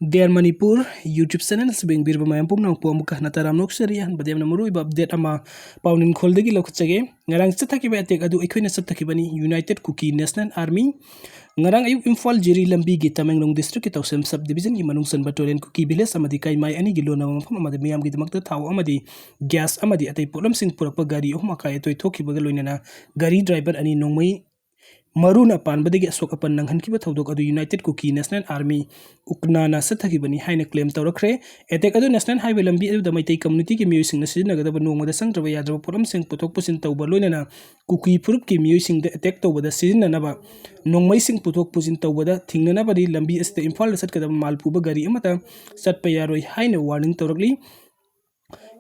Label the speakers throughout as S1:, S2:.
S1: Dear Manipur YouTube channel sebeng bir bama pum nang pom ka na taram nok seri han badem na muru ibab update ama paunin kholdegi lokchage ngarang Chathakhiba attack adu Eikhoina Chathakhibani United Kuki National Army ngarang ayuk Imphal jiri lambi gi Tamenglong district ki tawsem sub division gi manung san battalion Kuki village amadi kai mai ani gi lona mafam amadi miyam gi damakta thaw amadi gas amadi atai polam sing purakpa gari ohma kai toy thokhiba ga loinana gari driver ani nongmai Maruna pan badagi asok apan nang hankiba thodok adu United Kuki National Army Eikhoina Chathakhibani haina claim tawrakre attack adu national highway lambi adu da maitai community ki miyoi sing na sizinagada nongmada sangtraba yadraba polam sing puthok pusin tawba loinana Kuki purup ki miyoi sing da attack tawbada sizinanaba nongmai sing puthok pusin tawbada thingnanabadi lambi este Imphal satkada malpuba gari amata satpa yaroi haina warning tawrakli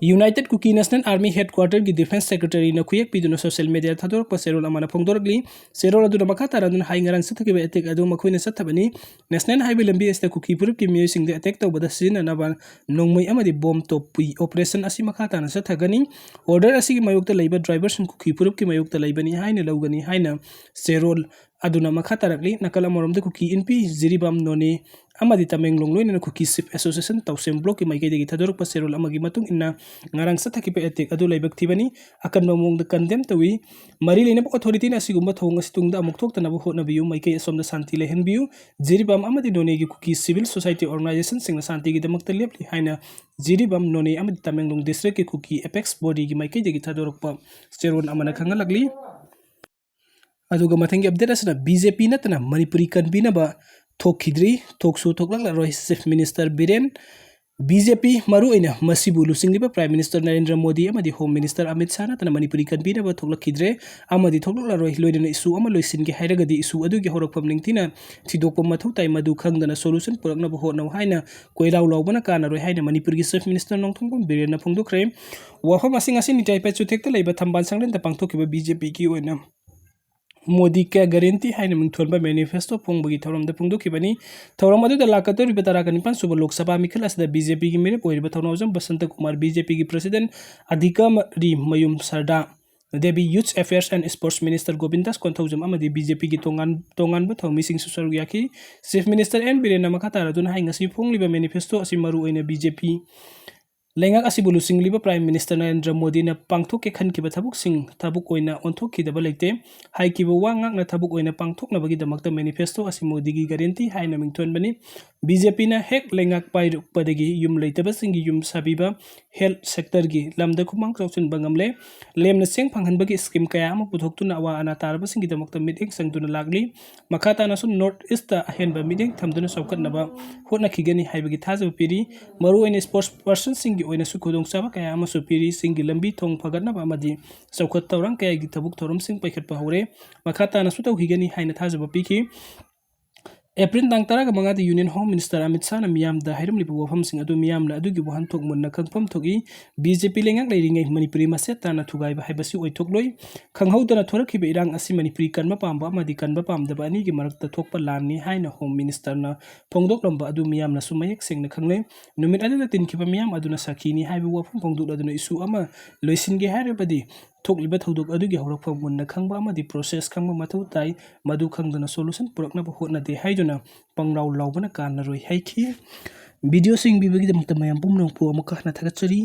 S1: United Kuki National Army Headquarter की Defense Secretary na kuyak piduna social media thador pa serol amana phongdorgli serol adu makha taradun hai ngarang Chathakiba attack adu makhoina sathabani National Highway lambi este Kuki purup ki miyoi sing de attack tawbada sina naba nongmai amadi bomb top operation asi makha tana sathagani order asi ki mayokta leiba driver sun Kuki purup ki mayokta leibani haina lawgani haina serol aduna makha tarakli nakala moromde Kuki NP Jiribam none amadi Tamenglong loinana Kuki Ship Association tawsem block ki maikei degi thador pa serol amagi matung inna ngarang Chathakiba attack adu laibak thibani akan mamong de condemn tawi mari lena authority na sigumba thong asitung da amok thok tanabu hotna biu maikei asom da santi lehen biu Jiribam amadi none gi Kuki civil society organization singna santi gi damak lepli haina Jiribam none amadi Tamenglong district ki Kuki apex body gi maikei degi thador pa serol amana khangalagli aduga mathangi update asna BJP natana manipuri kanbina ba thokidri thoksu thoklakla roi chief minister Biren BJP maru ina masibu lusingliba prime minister Narendra Modi amadi home minister Amit Shah natana manipuri kanbina ba thoklakidre amadi thoklakla roi loidena isu ama loisinge hairagadi isu adugi horakpam ningtina thidokpa mathau tai madu khangdana solution purakna bo hotna haina koirau lawbana kana roi haina manipuri chief minister nongthongpam Biren na phongdokre wafam asing asing nitai pa chutekta leiba thamban sanglen ta pangthokiba BJP ki oina Modi ka guarantee haina mingthonba manifesto phongbagi thoram da phongdokibani thoram adu da lakator betara kanipan suba lok sabha mikhl asda BJP gi mere poiriba thonawjam Basanta Kumar BJP gi president Adhika ri mayum sarda Devi Youth Affairs and Sports Minister Govindas Konthawjam amadi BJP gi tongan ba thomi sing susar yaki Chief Minister N Biren namakata radun hainga si phongliba manifesto asimaru oina BJP Lengak asibulu singliba Prime Minister Narendra Modi na pangthok ke khan kiba thabuk oina onthok ki daba lekte hai kiba wangak na thabuk oina pangthok na bagi damakta manifesto asi Modi gi guarantee hai na mingthon bani BJP na hek lengak pai padagi yum leitaba singi yum sabiba health sector gi lamda khumang chawchun bangamle lemna seng phanghan bagi scheme kaya ama puthoktu na wa ana tarba singi damakta meeting sangduna lagli makhata na sun north east ta ahen ba meeting thamduna sawkat na ba hotna khigani hai bagi thaja piri maru oina sports person singi oina su khudong saba kaya ama su piri singi lambi thong phagatna ba amadi sawkat tawrang kaya gi thabuk thorom sing paikhat pa hore makhata na su taw higani haina thaja ba piki April tang taraga mangadi Union Home Minister Amit Shah na miyam da hairam lipu wafam sing adu miyam na adu gi wahan thok mun na khangpam thogi BJP lengak leiringai Manipuri maseta na thugai ba haibasi oithokloi khanghau da na thorakhiba irang asi Manipuri kanma pamba amadi kanba pamda ba ani gi marakta thokpa lanni haina Home Minister na phongdok lamba adu miyam na sumayek sing na khangle numit adu da tinkhiba miyam adu na sakhini haibu wafam phongdok adu na isu ama loisinge hairabadi thokliba thodok adu gi horak phang mun na khangba amadi process khangba mathau tai madu khangdana solution purakna ba hotna de haiduna pangrau lawbana kana roi haiki video sing bibagi damta mayam pumnong pu amaka na thagachari